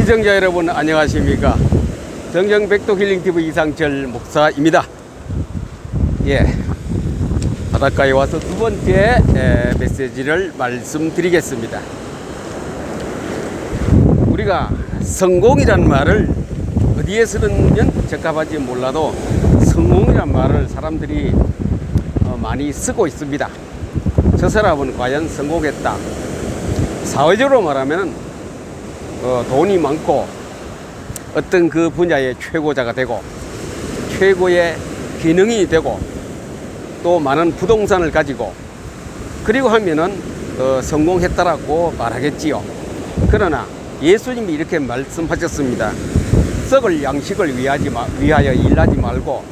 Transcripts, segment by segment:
시청자 여러분 안녕하십니까. 정정백도 힐링TV 이상철 목사입니다. 바닷가에 와서 두 번째 메시지를 말씀드리겠습니다. 우리가 성공이란 말을 어디에 쓰면 적합한지 몰라도 성공이란 말을 사람들이 많이 쓰고 있습니다. 저 사람은 과연 성공했다. 사회적으로 말하면 돈이 많고 어떤 그 분야의 최고자가 되고 최고의 기능이 되고 또 많은 부동산을 가지고 그리고 하면은 성공했다라고 말하겠지요. 그러나 예수님이 이렇게 말씀하셨습니다. 썩을 양식을 위하여 일하지 말고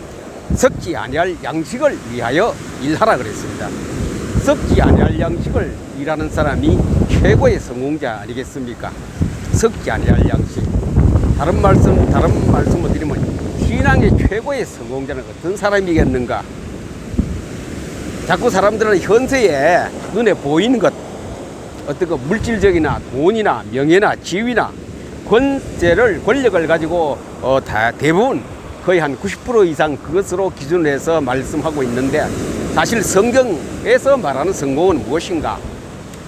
썩지 아니할 양식을 위하여 일하라 그랬습니다. 썩지 아니할 양식을 일하는 사람이 최고의 성공자 아니겠습니까? 썩지 아니할 양식. 다른 말씀을 드리면 신앙의 최고의 성공자는 어떤 사람이겠는가? 자꾸 사람들은 현세에 눈에 보이는 것, 어떤 그 물질적이나 돈이나 명예나 지위나 권력을 가지고 대부분 거의 한 90% 이상 그것으로 기준을 해서 말씀하고 있는데, 사실 성경에서 말하는 성공은 무엇인가?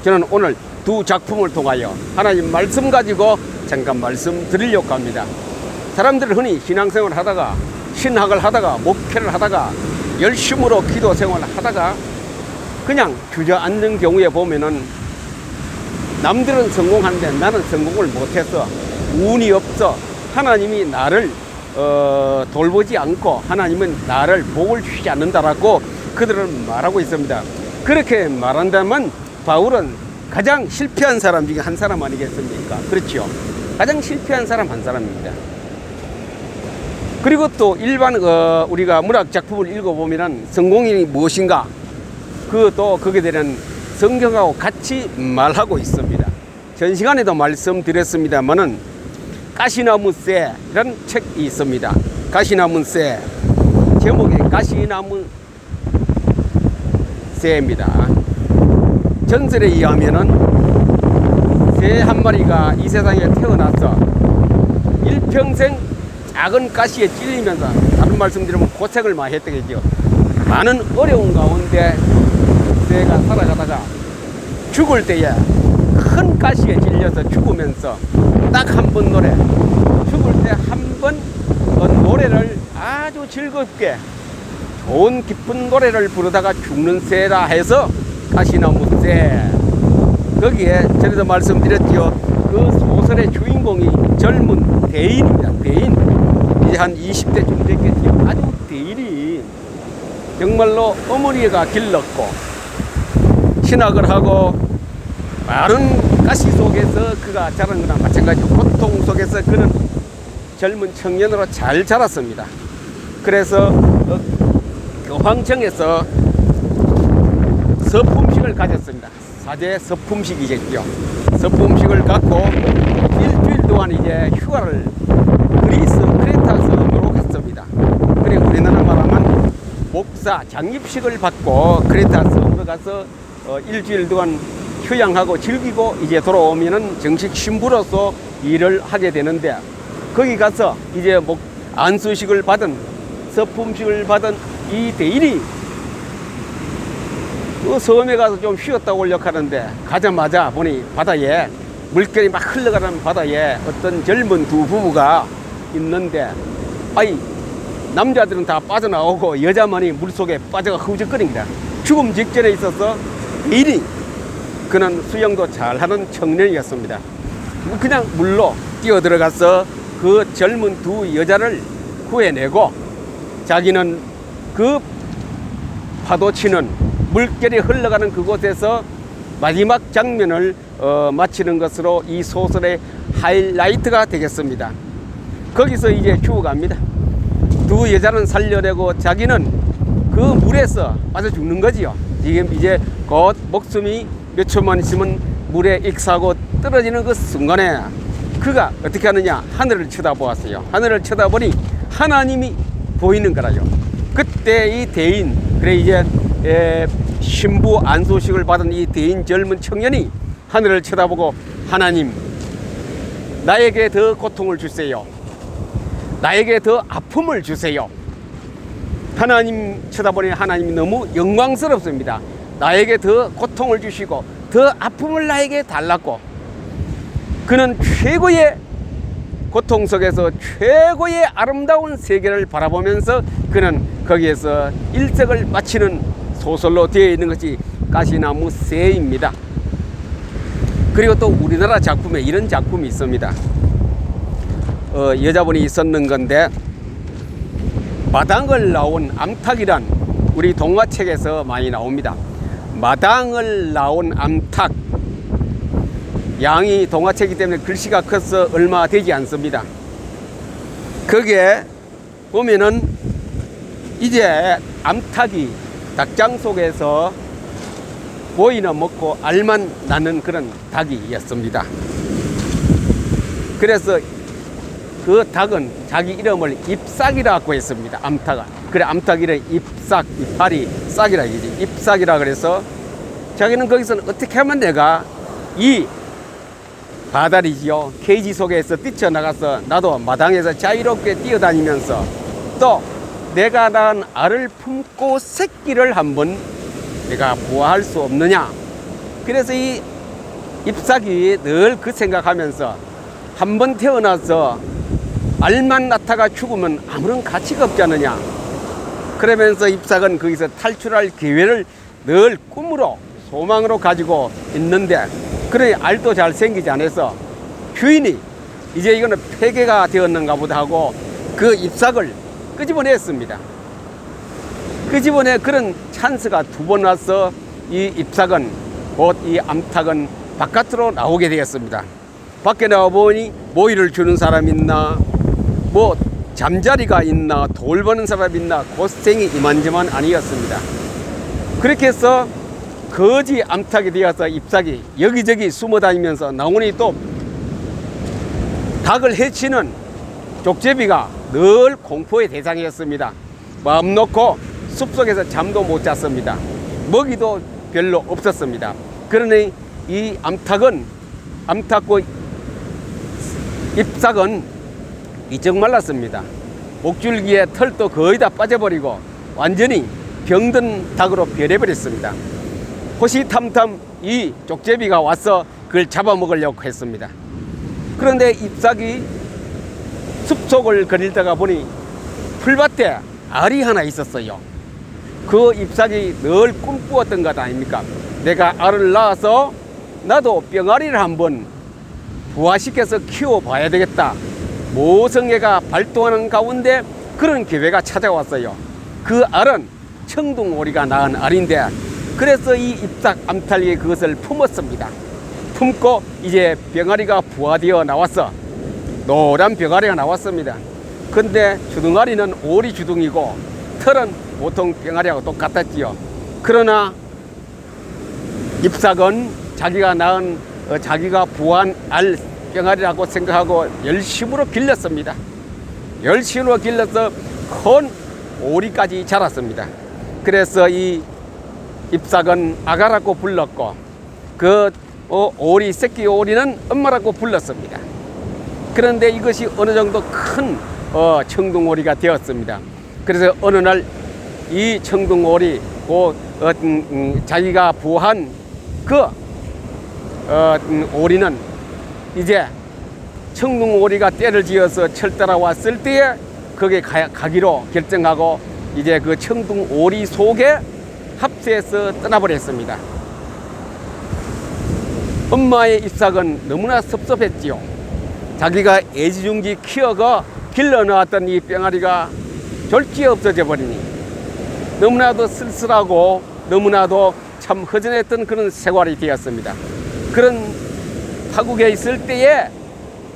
저는 오늘 두 작품을 통하여 하나님 말씀 가지고 잠깐 말씀드리려고 합니다. 사람들은 흔히 신앙생활을 하다가 신학을 하다가 목회를 하다가 열심으로 기도 생활을 하다가 그냥 주저앉는 경우에 보면은 남들은 성공하는데 나는 성공을 못해서 운이 없어 하나님이 나를 돌보지 않고 하나님은 나를 복을 주시지 않는다라고 그들은 말하고 있습니다. 그렇게 말한다면 바울은 가장 실패한 사람 중에 한 사람 아니겠습니까? 그렇죠. 가장 실패한 사람 한 사람입니다. 그리고 또 일반 우리가 문학 작품을 읽어보면 성공이 무엇인가? 그것도 거기에 대한 성경하고 같이 말하고 있습니다. 전 시간에도 말씀드렸습니다만은 가시나무새라는 책이 있습니다. 가시나무새, 제목이 가시나무새입니다. 전설에 의하면은 새 한 마리가 이 세상에 태어나서 일평생 작은 가시에 찔리면서, 다른 말씀드리면 고생을 많이 했다겠죠. 많은 어려운 가운데 새가 살아가다가 죽을 때에 큰 가시에 찔려서 죽으면서 딱 한 번 죽을 때 한 번 노래를 아주 즐겁게 좋은 기쁜 노래를 부르다가 죽는 새라 해서 가시나무새. 거기에 전에도 말씀드렸지요. 그 소설의 주인공이 젊은 대인입니다. 대인. 이제 한 20대쯤 됐겠지요. 아주 대인이 정말로 어머니가 길렀고 신학을 하고 많은 가시 속에서 그가 자란 거나 마찬가지로 고통 속에서 그는 젊은 청년으로 잘 자랐습니다. 그래서 교황청에서 서품식을 가졌습니다. 사제 서품식이겠죠. 서품식을 갖고 일주일 동안 이제 휴가를 그리스 크레타 섬으로 갔습니다. 그리고 우리나라 말하면 목사 장립식을 받고 크레타 섬으로 가서 일주일 동안 휴양하고 즐기고 이제 돌아오면은 정식 신부로서 일을 하게 되는데, 거기 가서 이제 안수식을 받은 서품식을 받은 이 대인이 그 섬에 가서 좀 쉬었다 오려고 하는데 가자마자 보니 바다에 물결이 막 흘러가는 바다에 어떤 젊은 두 부부가 있는데, 남자들은 다 빠져나오고 여자만이 물속에 빠져가 흐우적거립니다. 죽음 직전에 있어서 대인이, 그는 수영도 잘하는 청년이었습니다. 그냥 물로 뛰어들어가서 그 젊은 두 여자를 구해내고 자기는 그 파도 치는 물결이 흘러가는 그곳에서 마지막 장면을 마치는 것으로 이 소설의 하이라이트가 되겠습니다. 거기서 이제 죽어갑니다. 두 여자는 살려내고 자기는 그 물에서 빠져 죽는 거지요. 이제 곧 목숨이 몇 초만 있으면 물에 익사하고 떨어지는 그 순간에 그가 어떻게 하느냐, 하늘을 쳐다보았어요. 하늘을 쳐다보니 하나님이 보이는 거라요. 그때 이 대인, 그래 이제 신부 안소식을 받은 이 대인 젊은 청년이 하늘을 쳐다보고 하나님, 나에게 더 고통을 주세요. 나에게 더 아픔을 주세요. 하나님 쳐다보니 하나님이 너무 영광스럽습니다. 나에게 더 고통을 주시고 더 아픔을 나에게 달랐고, 그는 최고의 고통 속에서 최고의 아름다운 세계를 바라보면서 그는 거기에서 일생을 마치는 소설로 되어 있는 것이 가시나무 새입니다. 그리고 또 우리나라 작품에 이런 작품이 있습니다. 여자분이 있었는 건데, 마당을 나온 암탉이란 우리 동화책에서 많이 나옵니다. 마당을 나온 암탉. 양이 동화책이기 때문에 글씨가 커서 얼마 되지 않습니다. 거기에 보면은 이제 암탉이 닭장 속에서 보이나 먹고 알만 나는 그런 닭이었습니다. 그래서 그 닭은 자기 이름을 잎싹이라고 했습니다. 암탉아. 그래, 암탉 이름 잎싹, 이파리 싹이라 이지. 잎싹이라 그래서 자기는 거기서는 어떻게 하면 내가 이 바다리지요, 케이지 속에서 뛰쳐나가서 나도 마당에서 자유롭게 뛰어다니면서 또 내가 낳은 알을 품고 새끼를 한번 내가 보호할 수 없느냐. 그래서 이 잎삭이 늘 그 생각하면서 한번 태어나서 알만 낳다가 죽으면 아무런 가치가 없지 않느냐. 그러면서 잎삭은 거기서 탈출할 기회를 늘 꿈으로 소망으로 가지고 있는데, 그러니 알도 잘 생기지 않아서 주인이 이제 이거는 폐괴가 되었는가 보다 하고 그 잎삭을 끄집어냈습니다. 끄집어내 그런 찬스가 두 번 와서 이 잎삭은, 곧 이 암탉은 바깥으로 나오게 되었습니다. 밖에 나와보니 모이를 주는 사람 있나, 뭐 잠자리가 있나, 돌 버는 사람 있나, 고생이 이만저만 아니었습니다. 그렇게 해서 거지 암탉이 되어서 잎삭이 여기저기 숨어 다니면서 나오니 또 닭을 해치는 족제비가 늘 공포의 대상이었습니다. 마음 놓고 숲속에서 잠도 못 잤습니다. 먹이도 별로 없었습니다. 그러니 이 암탉과 잎삭은 이적 말랐습니다. 목줄기에 털도 거의 다 빠져버리고 완전히 병든 닭으로 변해버렸습니다. 호시탐탐 이 족제비가 와서 그걸 잡아먹으려고 했습니다. 그런데 잎삭이 숲속을 거닐다가 보니 풀밭에 알이 하나 있었어요. 그 잎삭이 늘 꿈꾸었던 것 아닙니까? 내가 알을 낳아서 나도 병아리를 한번 부화시켜서 키워봐야 되겠다. 모성애가 발동하는 가운데 그런 기회가 찾아왔어요. 그 알은 청둥오리가 낳은 알인데, 그래서 이 잎삭 암탉이 그것을 품었습니다. 품고 이제 병아리가 부화되어 나왔어. 노란 병아리가 나왔습니다. 근데 주둥아리는 오리 주둥이고 털은 보통 병아리하고 똑같았지요. 그러나 잎삭은 자기가 낳은 자기가 부화한 알 병아리라고 생각하고 열심으로 길렀습니다. 열심으로 길러서 큰 오리까지 자랐습니다. 그래서 이 잎삭은 아가라고 불렀고 그 오리, 새끼 오리는 엄마라고 불렀습니다. 그런데 이것이 어느 정도 큰 청둥오리가 되었습니다. 그래서 어느 날 이 청둥오리, 자기가 부화한 그 오리는 이제 청둥오리가 때를 지어서 철따라 왔을 때에 거기에 가기로 결정하고 이제 그 청둥오리 속에 합세해서 떠나버렸습니다. 엄마의 잎삭은 너무나 섭섭했지요. 자기가 애지중지 키워가 길러놓았던 이 병아리가 졸지에 없어져 버리니 너무나도 쓸쓸하고 너무나도 참 허전했던 그런 생활이 되었습니다. 그런 타국에 있을 때에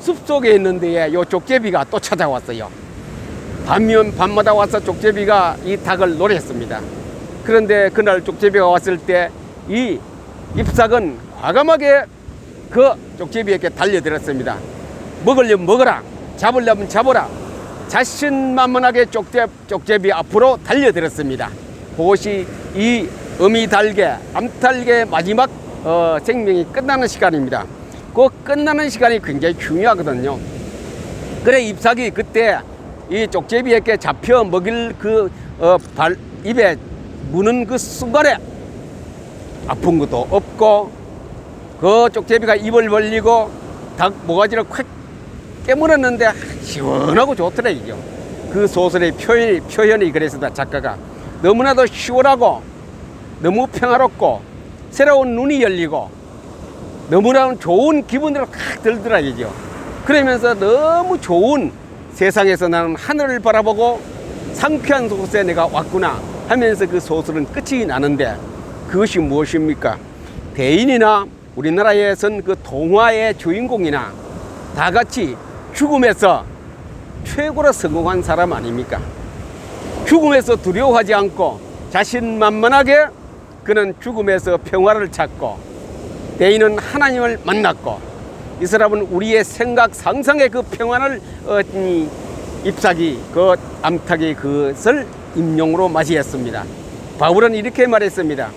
숲속에 있는 데에 요 족제비가 또 찾아왔어요. 밤이면 밤마다 와서 족제비가 이 닭을 노렸습니다. 그런데 그날 족제비가 왔을 때 이 잎삭은 과감하게 그 족제비에게 달려들었습니다. 먹으려면 먹어라, 잡으려면 잡아라. 자신만만하게 족제비 앞으로 달려들었습니다. 그것이 이 어미달개, 암탉의 마지막 생명이 끝나는 시간입니다. 그 끝나는 시간이 굉장히 중요하거든요. 그래 잎사귀 그때 이 쪽제비에게 잡혀 먹일 입에 무는 그 순간에 아픈 것도 없고 그 쪽제비가 입을 벌리고 닭 모가지를 콱 깨물었는데 시원하고 좋더라 이게. 그 소설의 표현이 그랬습니다. 작가가 너무나도 시원하고 너무 평화롭고 새로운 눈이 열리고 너무나 좋은 기분으로 칵 들더라 이죠. 그러면서 너무 좋은 세상에서 나는 하늘을 바라보고 상쾌한 곳에 내가 왔구나 하면서 그 소설은 끝이 나는데 그것이 무엇입니까? 대인이나 우리나라에선 그 동화의 주인공이나 다 같이 죽음에서 최고로 성공한 사람 아닙니까? 죽음에서 두려워하지 않고 자신만만하게 그는 죽음에서 평화를 찾고 대인은 하나님을 만났고 이 사람은 우리의 생각 상상의 그 평안을 잎사귀 그 암탉이 그것을 임용으로 맞이했습니다. 바울은 이렇게 말했습니다.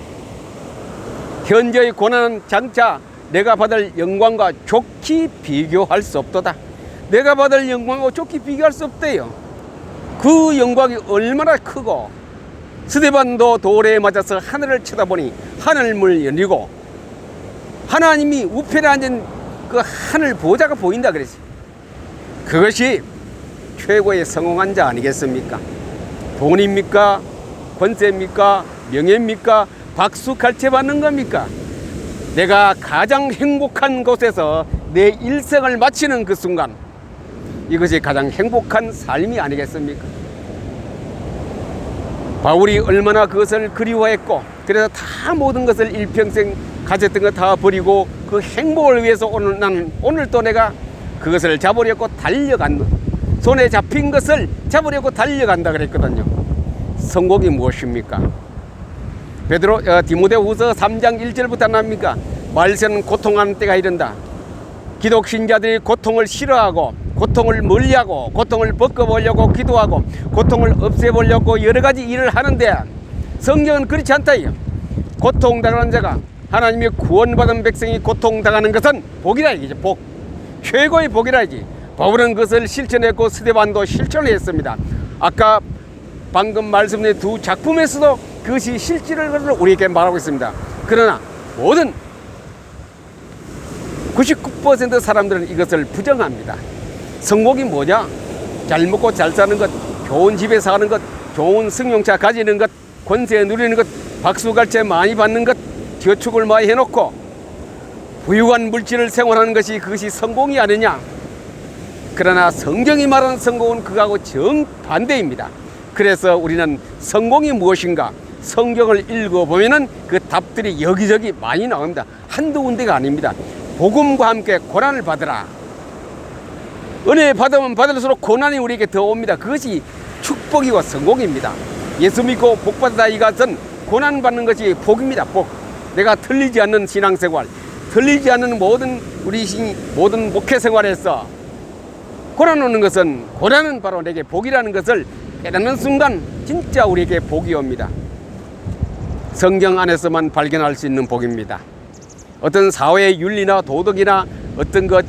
현재의 고난은 장차 내가 받을 영광과 좋게 비교할 수 없도다. 내가 받을 영광과 좋게 비교할 수 없대요. 그 영광이 얼마나 크고 스데반도 돌에 맞아서 하늘을 쳐다보니 하늘문을 열리고 하나님이 우편에 앉은 그 하늘 보좌가 보인다 그랬어요. 그것이 최고의 성공한 자 아니겠습니까? 돈입니까? 권세입니까? 명예입니까? 박수 갈채 받는 겁니까? 내가 가장 행복한 곳에서 내 일생을 마치는 그 순간, 이것이 가장 행복한 삶이 아니겠습니까? 바울이 얼마나 그것을 그리워했고, 그래서 다 모든 것을 일평생 가졌던 것 다 버리고 그 행복을 위해서 오늘 또 내가 그것을 잡으려고 달려간다. 손에 잡힌 것을 잡으려고 달려간다 그랬거든요. 성공이 무엇입니까? 디모데후서 3장 1절부터 납니까? 말세는 고통하는 때가 이른다. 기독 신자들이 고통을 싫어하고 고통을 멀리하고 고통을 벗겨보려고 기도하고 고통을 없애보려고 여러 가지 일을 하는데 성경은 그렇지 않다. 고통당하는 자가 하나님의 구원받은 백성이 고통당하는 것은 복이라 이거죠. 복. 최고의 복이라 이지. 바울은 그것을 실천했고 스데반도 실천했습니다. 아까 방금 말씀드린 두 작품에서도 그것이 실질을 우리에게 말하고 있습니다. 그러나 모든 99% 사람들은 이것을 부정합니다. 성공이 뭐냐? 잘 먹고 잘 사는 것, 좋은 집에 사는 것, 좋은 승용차 가지는 것, 권세 누리는 것, 박수갈채 많이 받는 것, 저축을 많이 해놓고 부유한 물질을 생활하는 것이 그것이 성공이 아니냐? 그러나 성경이 말하는 성공은 그거하고 정반대입니다. 그래서 우리는 성공이 무엇인가? 성경을 읽어보면은 그 답들이 여기저기 많이 나옵니다. 한두 군데가 아닙니다. 복음과 함께 고난을 받으라. 은혜 받으면 받을수록 고난이 우리에게 더 옵니다. 그것이 축복이고 성공입니다. 예수 믿고 복 받다 이것은 고난 받는 것이 복입니다. 복. 내가 틀리지 않는 신앙생활, 틀리지 않는 모든 모든 목회 생활에서 고난 오는 것은 고난은 바로 내게 복이라는 것을 깨닫는 순간 진짜 우리에게 복이 옵니다. 성경 안에서만 발견할 수 있는 복입니다. 어떤 사회의 윤리나 도덕이나 어떤 것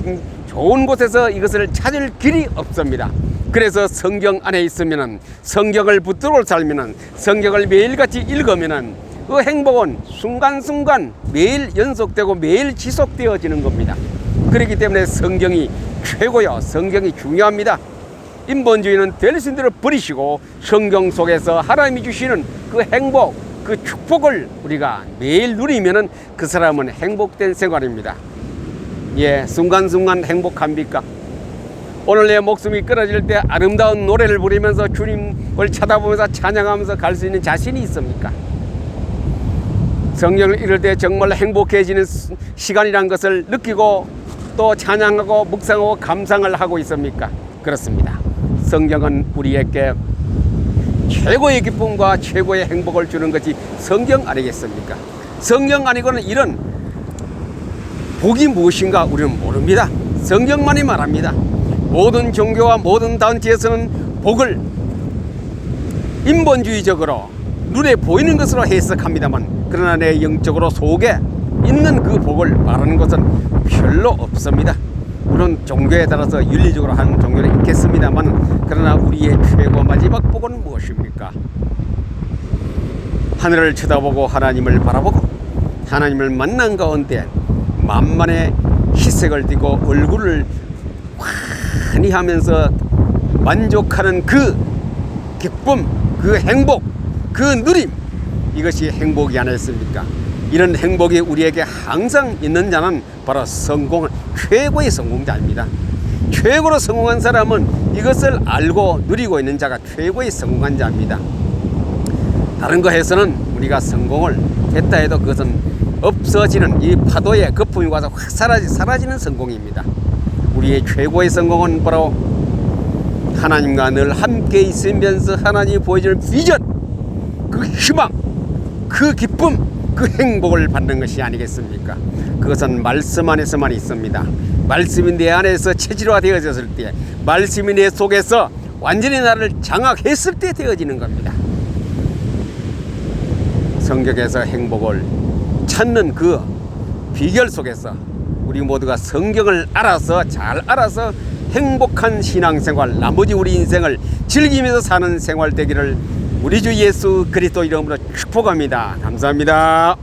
좋은 곳에서 이것을 찾을 길이 없습니다. 그래서 성경 안에 있으면은 성경을 붙들고 살면은 성경을 매일같이 읽으면은 그 행복은 순간순간 매일 연속되고 매일 지속되어지는 겁니다. 그렇기 때문에 성경이 최고요. 성경이 중요합니다. 인본주의는 될 수 있는 대로 버리시고 성경 속에서 하나님이 주시는 그 행복, 그 축복을 우리가 매일 누리면은 그 사람은 행복된 생활입니다. 예, 순간순간 행복합니까? 오늘 내 목숨이 끊어질 때 아름다운 노래를 부르면서 주님을 쳐다보면서 찬양하면서 갈 수 있는 자신이 있습니까? 성경을 읽을 때 정말 행복해지는 시간이란 것을 느끼고 또 찬양하고 묵상하고 감상을 하고 있습니까? 그렇습니다. 성경은 우리에게 최고의 기쁨과 최고의 행복을 주는 것이 성경 아니겠습니까? 성경 아니고는 이런 복이 무엇인가 우리는 모릅니다. 성경만이 말합니다. 모든 종교와 모든 단체에서는 복을 인본주의적으로 눈에 보이는 것으로 해석합니다만, 그러나 내 영적으로 속에 있는 그 복을 말하는 것은 별로 없습니다. 물론 종교에 따라서 윤리적으로 하는 종교는 있겠습니다만, 그러나 우리의 최고 마지막 복은 무엇입니까? 하늘을 쳐다보고 하나님을 바라보고 하나님을 만난 가운데 만만의 희색을 띠고 얼굴을 환히 하면서 만족하는 그 기쁨, 그 행복, 그 누림, 이것이 행복이 아니었습니까? 이런 행복이 우리에게 항상 있는 자는 바로 최고의 성공자입니다. 최고로 성공한 사람은 이것을 알고 누리고 있는 자가 최고의 성공한 자입니다. 다른 거 해서는 우리가 성공을 했다 해도 그것은 없어지는, 이 파도의 거품이 와서 확 사라지는 성공입니다. 우리의 최고의 성공은 바로 하나님과 늘 함께 있으면서 하나님이 보여주는 비전, 그 희망, 그 기쁨, 그 행복을 받는 것이 아니겠습니까? 그것은 말씀 안에서만 있습니다. 말씀이 내 안에서 체질화되어졌을 때, 말씀이 내 속에서 완전히 나를 장악했을 때 되어지는 겁니다. 성경에서 행복을 찾는 그 비결 속에서 우리 모두가 성경을 알아서, 잘 알아서 행복한 신앙생활, 나머지 우리 인생을 즐기면서 사는 생활 되기를 우리 주 예수 그리스도 이름으로 축복합니다. 감사합니다.